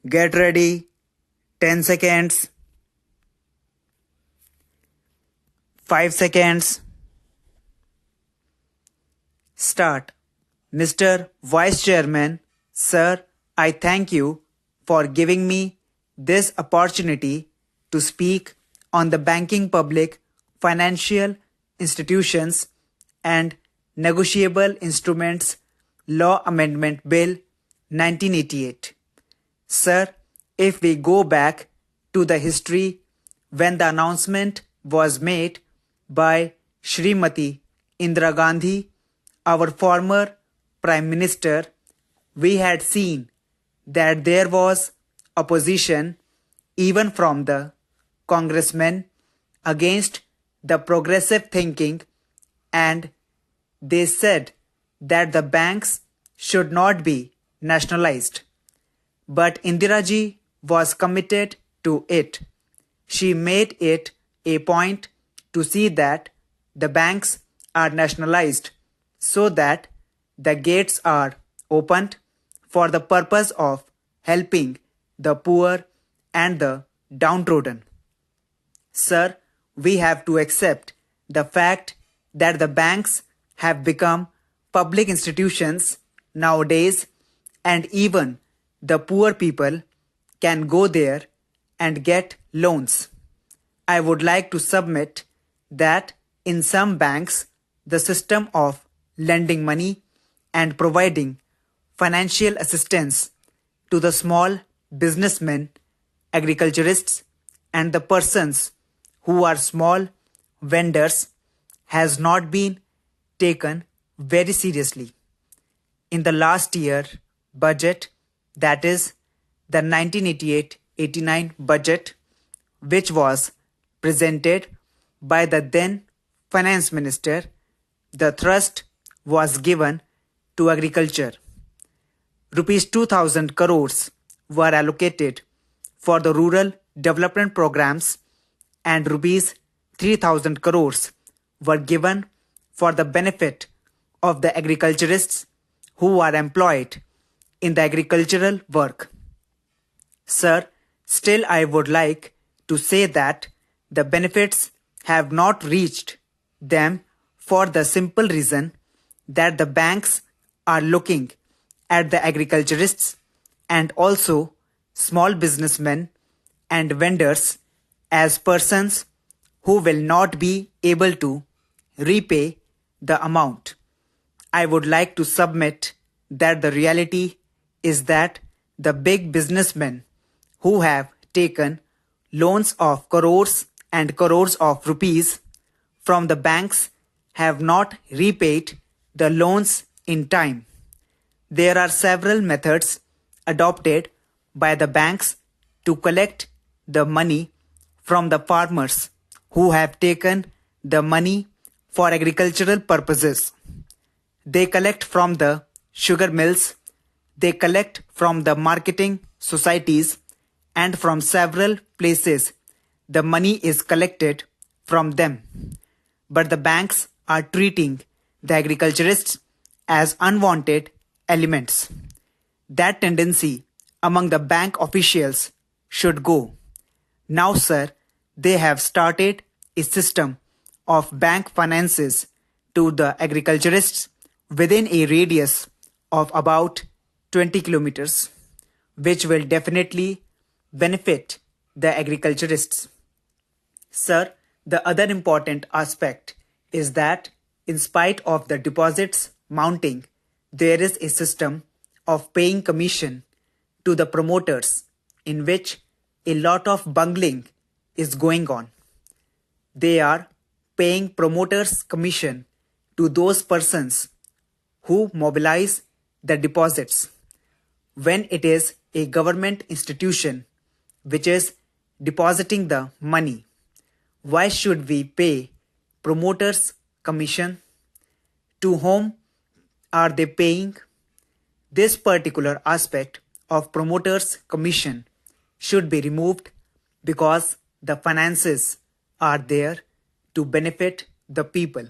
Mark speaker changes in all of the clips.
Speaker 1: Get ready. 10 seconds. 5 seconds. Start. Mr. Vice Chairman, sir, I thank you for giving me this opportunity to speak on the banking public financial institutions and negotiable instruments law amendment bill 1988. Sir, if we go back to the history when the announcement was made by Shrimati Indira Gandhi, our former Prime Minister, we had seen that there was opposition even from the congressmen against the progressive thinking, and they said that the banks should not be nationalized. But Indiraji was committed to it. She made it a point to see that the banks are nationalized so that the gates are opened for the purpose of helping the poor and the downtrodden. Sir, we have to accept the fact that the banks have become public institutions nowadays, and even the poor people can go there and get loans. I would like to submit that in some banks, the system of lending money and providing financial assistance to the small businessmen, agriculturists, and the persons who are small vendors has not been taken very seriously. In the last year budget, that is the 1988-89 budget, which was presented by the then finance minister, the thrust was given to agriculture. Rupees 2000 crores were allocated for the rural development programs and rupees 3000 crores were given for the benefit of the agriculturists who are employed in the agricultural work. Sir, still I would like to say that the benefits have not reached them for the simple reason that the banks are looking at the agriculturists and also small businessmen and vendors as persons who will not be able to repay the amount. I would like to submit that the reality is that the big businessmen who have taken loans of crores and crores of rupees from the banks have not repaid the loans in time. There are several methods adopted by the banks to collect the money from the farmers who have taken the money for agricultural purposes. They collect from the sugar mills, they collect from the marketing societies, and from several places the money is collected from them. But the banks are treating the agriculturists as unwanted elements. That tendency among the bank officials should go. Now, sir, they have started a system of bank finances to the agriculturists within a radius of about 20 kilometers, which will definitely benefit the agriculturists. Sir, the other important aspect is that in spite of the deposits mounting, there is a system of paying commission to the promoters in which a lot of bungling is going on. They are paying promoters commission to those persons who mobilize the deposits. When it is a government institution which is depositing the money, why should we pay promoters commission? To whom are they paying? This particular aspect of promoters commission should be removed because the finances are there to benefit the people.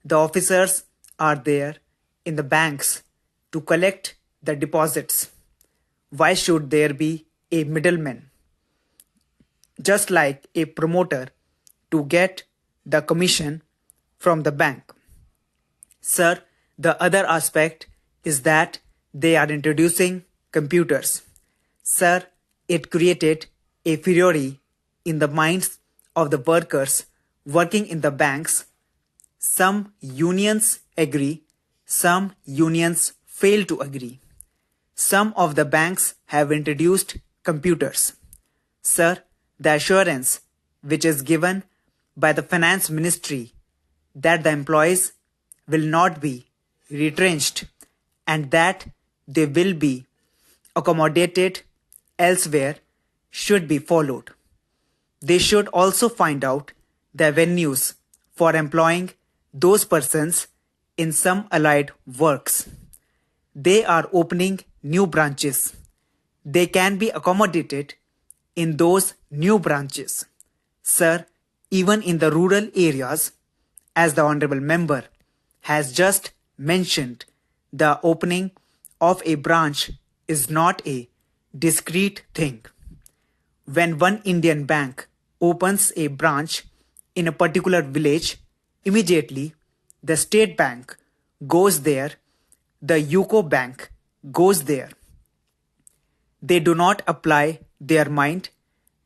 Speaker 1: The officers are there in the banks to collect the deposits. Why should there be a middleman, just like a promoter, to get the commission from the bank? Sir, the other aspect is that they are introducing computers. Sir, it created a furor in the minds of the workers working in the banks. Some unions agree, some unions fail to agree. Some of the banks have introduced computers. Sir, the assurance which is given by the finance ministry that the employees will not be retrenched and that they will be accommodated elsewhere should be followed. They should also find out the avenues for employing those persons in some allied works. They are opening new branches. They can be accommodated in those new branches. Sir, even in the rural areas, as the Honorable Member has just mentioned, the opening of a branch is not a discrete thing. When one Indian bank opens a branch in a particular village, immediately the State Bank goes there, the UCO Bank goes there. They do not apply their mind,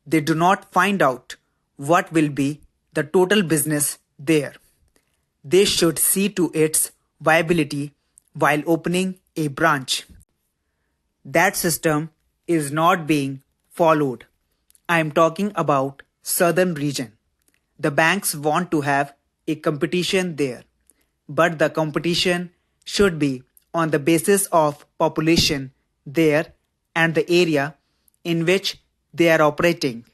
Speaker 1: they do not find out what will be the total business there. They should see to its viability while opening a branch. That system is not being followed. I am talking about southern region. The banks want to have a competition there, but the competition should be on the basis of population there and the area in which they are operating.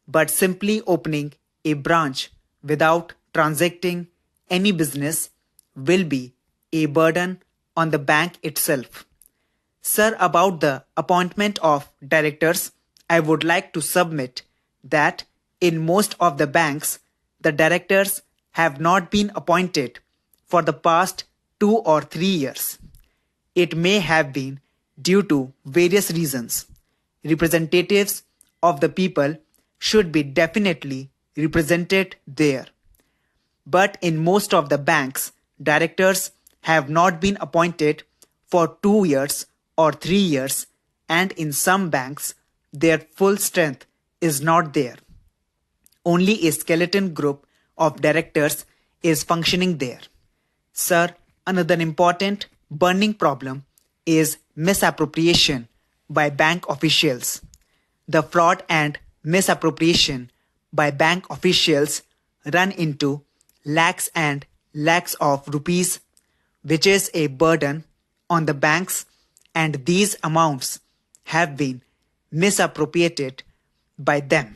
Speaker 1: But simply opening a branch without transacting any business will be a burden on the bank itself. Sir, about the appointment of directors, I would like to submit that in most of the banks, the directors have not been appointed for the past 2 or 3 years. It may have been due to various reasons. Representatives of the people should be definitely represented there. But in most of the banks, directors have not been appointed for 2 years or 3 years, and in some banks, their full strength is not there. Only a skeleton group of directors is functioning there. Sir, another important burning problem is misappropriation by bank officials. The fraud and misappropriation by bank officials run into lakhs and lakhs of rupees, which is a burden on the banks, and these amounts have been misappropriated by them.